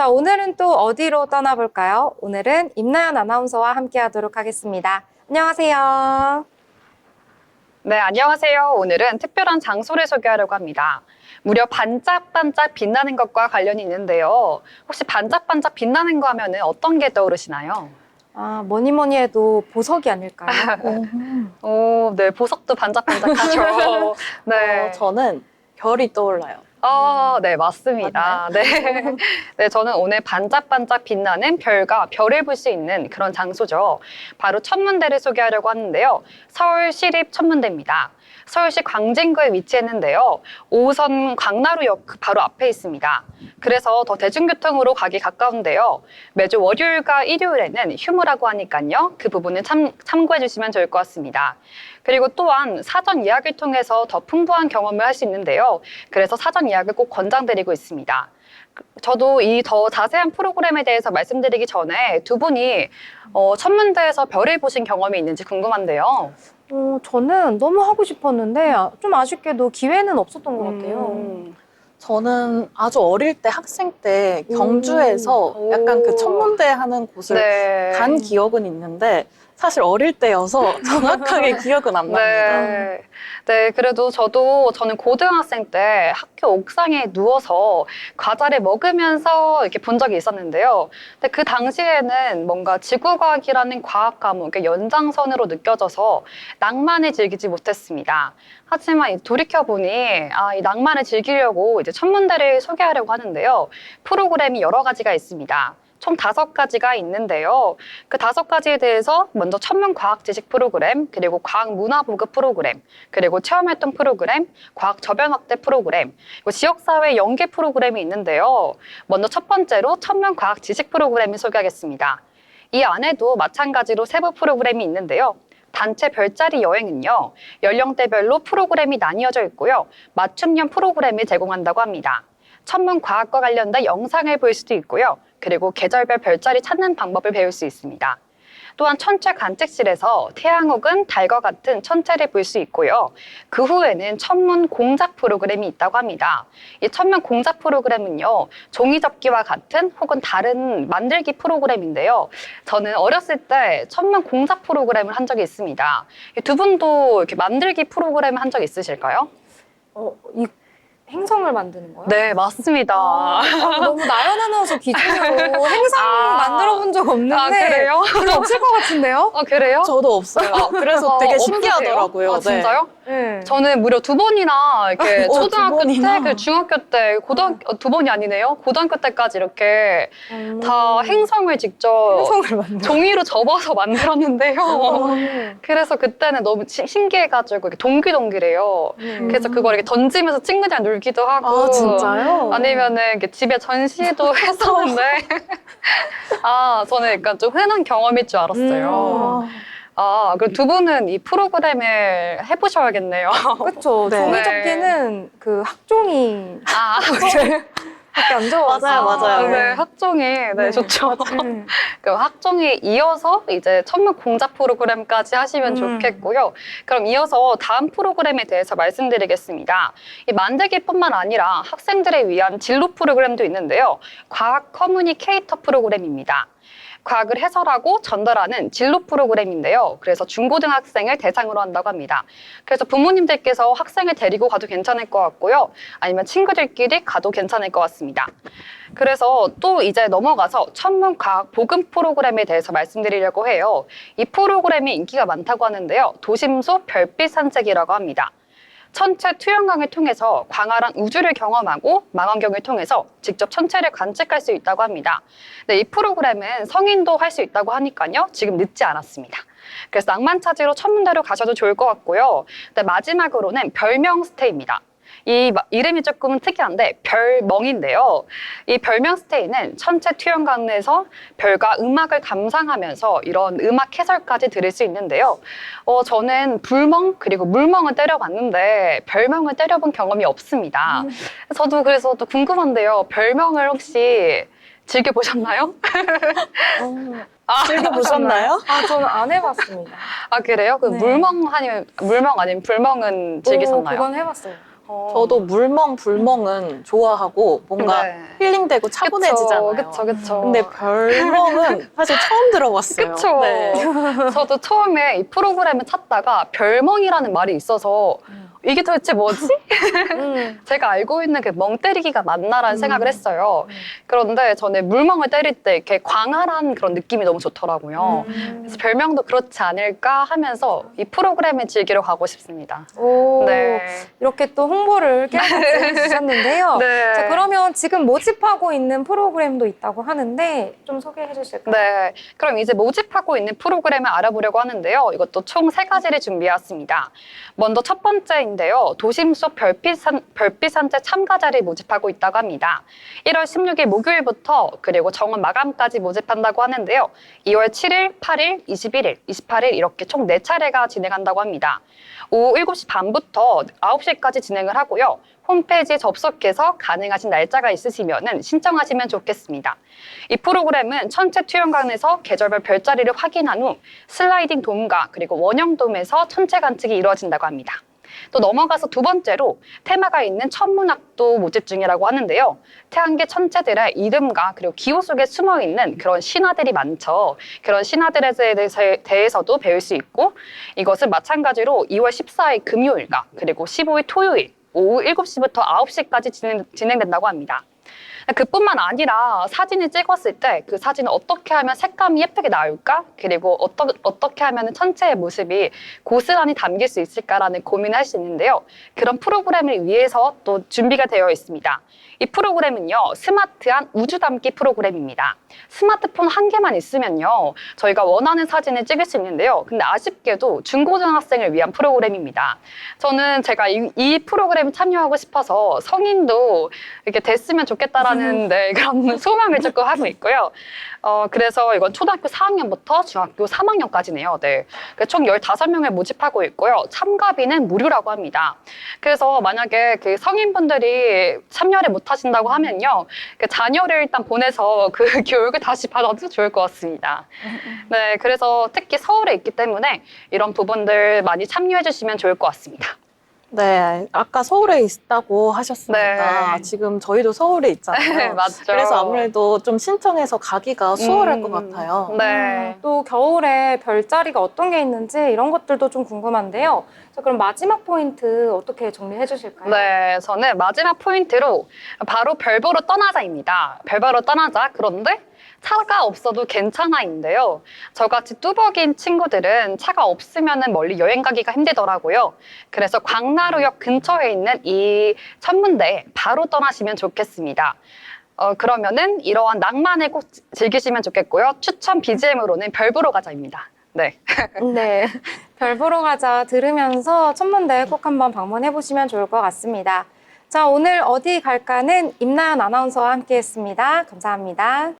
자, 오늘은 또 어디로 떠나볼까요? 오늘은 임나연 아나운서와 함께 하도록 하겠습니다. 안녕하세요. 네, 안녕하세요. 오늘은 특별한 장소를 소개하려고 합니다. 무려 반짝반짝 빛나는 것과 관련이 있는데요. 혹시 반짝반짝 빛나는 거 하면은 어떤 게 떠오르시나요? 아, 뭐니 뭐니 해도 보석이 아닐까요? 오, 네, 보석도 반짝반짝하죠. 네. 저는 별이 떠올라요. 네, 맞습니다. 네. 네, 저는 오늘 반짝반짝 빛나는 별과 별을 볼 수 있는 그런 장소죠. 바로 천문대를 소개하려고 하는데요. 서울시립 천문대입니다. 서울시 광진구에 위치했는데요. 5호선 광나루역 바로 앞에 있습니다. 그래서 더 대중교통으로 가기 가까운데요. 매주 월요일과 일요일에는 휴무라고 하니까요. 그 부분을 참고해 주시면 좋을 것 같습니다. 그리고 또한 사전 예약을 통해서 더 풍부한 경험을 할 수 있는데요. 그래서 사전 예약을 꼭 권장드리고 있습니다. 저도 이 더 자세한 프로그램에 대해서 말씀드리기 전에 두 분이 천문대에서 별을 보신 경험이 있는지 궁금한데요. 저는 너무 하고 싶었는데 좀 아쉽게도 기회는 없었던 것 같아요. 저는 아주 어릴 때 학생 때 경주에서 약간 그 천문대 하는 곳을 네. 간 기억은 있는데 사실 어릴 때여서 정확하게 기억은 안 납니다. 네. 네, 그래도 저는 고등학생 때 학교 옥상에 누워서 과자를 먹으면서 이렇게 본 적이 있었는데요. 근데 그 당시에는 뭔가 지구과학이라는 과학 과목의 연장선으로 느껴져서 낭만을 즐기지 못했습니다. 하지만 돌이켜보니 이 낭만을 즐기려고 이제 천문대를 소개하려고 하는데요. 프로그램이 여러 가지가 있습니다. 총 5가지가 있는데요. 그 5가지에 대해서 먼저 천문과학 지식 프로그램, 그리고 과학문화보급 프로그램, 그리고 체험활동 프로그램, 과학 저변 확대 프로그램, 그리고 지역사회 연계 프로그램이 있는데요. 먼저 첫 번째로 천문과학 지식 프로그램을 소개하겠습니다. 이 안에도 마찬가지로 세부 프로그램이 있는데요. 단체 별자리 여행은요, 연령대별로 프로그램이 나뉘어져 있고요. 맞춤형 프로그램을 제공한다고 합니다. 천문과학과 관련된 영상을 볼 수도 있고요. 그리고 계절별 별자리 찾는 방법을 배울 수 있습니다. 또한 천체 관측실에서 태양 혹은 달과 같은 천체를 볼 수 있고요. 그 후에는 천문 공작 프로그램이 있다고 합니다. 이 천문 공작 프로그램은요, 종이접기와 같은 혹은 다른 만들기 프로그램인데요. 저는 어렸을 때 천문 공작 프로그램을 한 적이 있습니다. 두 분도 이렇게 만들기 프로그램을 한 적 있으실까요? 이 행성을 만드는 거요? 네, 맞습니다. 너무 나연 아나운서 기준으로 행성 만들어 본 적 없는데 그래요? 별로 없을 것 같은데요? 그래요? 저도 없어요. 그래서 되게 없으세요? 신기하더라고요. 진짜요? 네. 저는 무려 2번이나 이렇게 초등학교 때, 2번이나. 중학교 때, 2번이 아니네요. 고등학교 때까지 이렇게 다 행성을 직접 행성을 만들어. 종이로 접어서 만들었는데요. 그래서 그때는 너무 신기해가지고 이렇게 동기동기래요. 그래서 그걸 이렇게 던지면서 친구들이랑 놀기도 하고. 아, 진짜요? 아니면은 이렇게 집에 전시도 했었는데. 저는 약간 좀 흔한 경험일 줄 알았어요. 그럼 두 분은 이 프로그램을 해보셔야겠네요. 그렇죠. 네. 종이접기는 그 학종이 밖에 안 좋아서. 맞아요. 네, 학종이, 네, 좋죠. 그 학종이 이어서 이제 천문 공작 프로그램까지 하시면 좋겠고요. 그럼 이어서 다음 프로그램에 대해서 말씀드리겠습니다. 이 만들기뿐만 아니라 학생들을 위한 진로 프로그램도 있는데요. 과학 커뮤니케이터 프로그램입니다. 과학을 해설하고 전달하는 진로 프로그램인데요. 그래서 중고등학생을 대상으로 한다고 합니다. 그래서 부모님들께서 학생을 데리고 가도 괜찮을 것 같고요. 아니면 친구들끼리 가도 괜찮을 것 같습니다. 그래서 또 이제 넘어가서 천문과학 보금 프로그램에 대해서 말씀드리려고 해요. 이 프로그램이 인기가 많다고 하는데요. 도심소 별빛 산책이라고 합니다. 천체 투영광을 통해서 광활한 우주를 경험하고 망원경을 통해서 직접 천체를 관측할 수 있다고 합니다. 네, 이 프로그램은 성인도 할 수 있다고 하니까요. 지금 늦지 않았습니다. 그래서 낭만 찾으러 천문대로 가셔도 좋을 것 같고요. 네, 마지막으로는 별명 스테이입니다. 이 이름이 조금 특이한데 별멍인데요. 이 별명 스테이는 천체 투영관에서 별과 음악을 감상하면서 이런 음악 해설까지 들을 수 있는데요. 저는 불멍 그리고 물멍은 때려봤는데 별명을 때려본 경험이 없습니다. 저도 그래서 또 궁금한데요. 별명을 혹시 즐겨보셨나요? 즐겨보셨나요? 저는 안 해봤습니다. 그래요? 네. 물멍 아니면 불멍은 즐기셨나요? 그건 해봤어요. 저도 물멍, 불멍은 좋아하고 뭔가 네. 힐링되고 차분해지잖아요. 그쵸. 근데 별멍은 사실 처음 들어봤어요. 그쵸. 네. 저도 처음에 이 프로그램을 찾다가 별멍이라는 말이 있어서 이게 도대체 뭐지? 제가 알고 있는 그 멍 때리기가 맞나라는 생각을 했어요. 그런데 저는 물멍을 때릴 때 이렇게 광활한 그런 느낌이 너무 좋더라고요. 그래서 별명도 그렇지 않을까 하면서 이 프로그램을 즐기러 가고 싶습니다. 오, 네. 이렇게 또 홍보를 깨알같이 해주셨는데요. 네. 자, 그러면 지금 모집하고 있는 프로그램도 있다고 하는데 좀 소개해 주실까요? 네, 그럼 이제 모집하고 있는 프로그램을 알아보려고 하는데요. 이것도 총 3가지를 준비해왔습니다. 먼저 첫 번째인데요. 도심 속 별빛 산책 참가자를 모집하고 있다고 합니다. 1월 16일 목요일부터 그리고 정원 마감까지 모집한다고 하는데요. 2월 7일, 8일, 21일, 28일 이렇게 총 4차례가 진행한다고 합니다. 오후 7시 반부터 9시까지 진행을 하고요. 홈페이지에 접속해서 가능하신 날짜가 있으시면 신청하시면 좋겠습니다. 이 프로그램은 천체 투영관에서 계절별 별자리를 확인한 후 슬라이딩 돔과 그리고 원형돔에서 천체 관측이 이루어진다고 합니다. 또 넘어가서 두 번째로 테마가 있는 천문학도 모집 중이라고 하는데요. 태양계 천체들의 이름과 그리고 기호 속에 숨어 있는 그런 신화들이 많죠. 그런 신화들에 대해서도 배울 수 있고 이것은 마찬가지로 2월 14일 금요일과 그리고 15일 토요일 오후 7시부터 9시까지 진행된다고 합니다. 그뿐만 아니라 사진을 찍었을 때 그 사진을 어떻게 하면 색감이 예쁘게 나올까? 그리고 어떻게 하면 천체의 모습이 고스란히 담길 수 있을까라는 고민을 할 수 있는데요. 그런 프로그램을 위해서 또 준비가 되어 있습니다. 이 프로그램은요, 스마트한 우주 담기 프로그램입니다. 스마트폰 한 개만 있으면요, 저희가 원하는 사진을 찍을 수 있는데요. 근데 아쉽게도 중고등학생을 위한 프로그램입니다. 저는 제가 이 프로그램에 참여하고 싶어서 성인도 이렇게 됐으면 좋겠다라는 네, 그런 소망을 조금 하고 있고요. 그래서 이건 초등학교 4학년부터 중학교 3학년까지네요. 네. 총 15명을 모집하고 있고요. 참가비는 무료라고 합니다. 그래서 만약에 그 성인분들이 참여를 못 하신다고 하면요. 그 자녀를 일단 보내서 그 교육을 다시 받아도 좋을 것 같습니다. 네. 그래서 특히 서울에 있기 때문에 이런 부분들 많이 참여해 주시면 좋을 것 같습니다. 네, 아까 서울에 있다고 하셨으니까 네. 지금 저희도 서울에 있잖아요. 맞죠. 그래서 아무래도 좀 신청해서 가기가 수월할 것 같아요. 네. 또 겨울에 별자리가 어떤 게 있는지 이런 것들도 좀 궁금한데요. 자, 그럼 마지막 포인트 어떻게 정리해 주실까요? 네, 저는 마지막 포인트로 바로 별 보러 떠나자입니다. 별 보러 떠나자. 그런데 차가 없어도 괜찮아인데요. 저같이 뚜벅인 친구들은 차가 없으면 멀리 여행 가기가 힘들더라고요. 그래서 광나루역 근처에 있는 이 천문대에 바로 떠나시면 좋겠습니다. 그러면은 이러한 낭만을 꼭 즐기시면 좋겠고요. 추천 BGM으로는 별 보러 가자입니다. 네. 네. 별 보러 가자 들으면서 천문대 꼭 한번 방문해 보시면 좋을 것 같습니다. 자, 오늘 어디 갈까는 임나연 아나운서와 함께 했습니다. 감사합니다.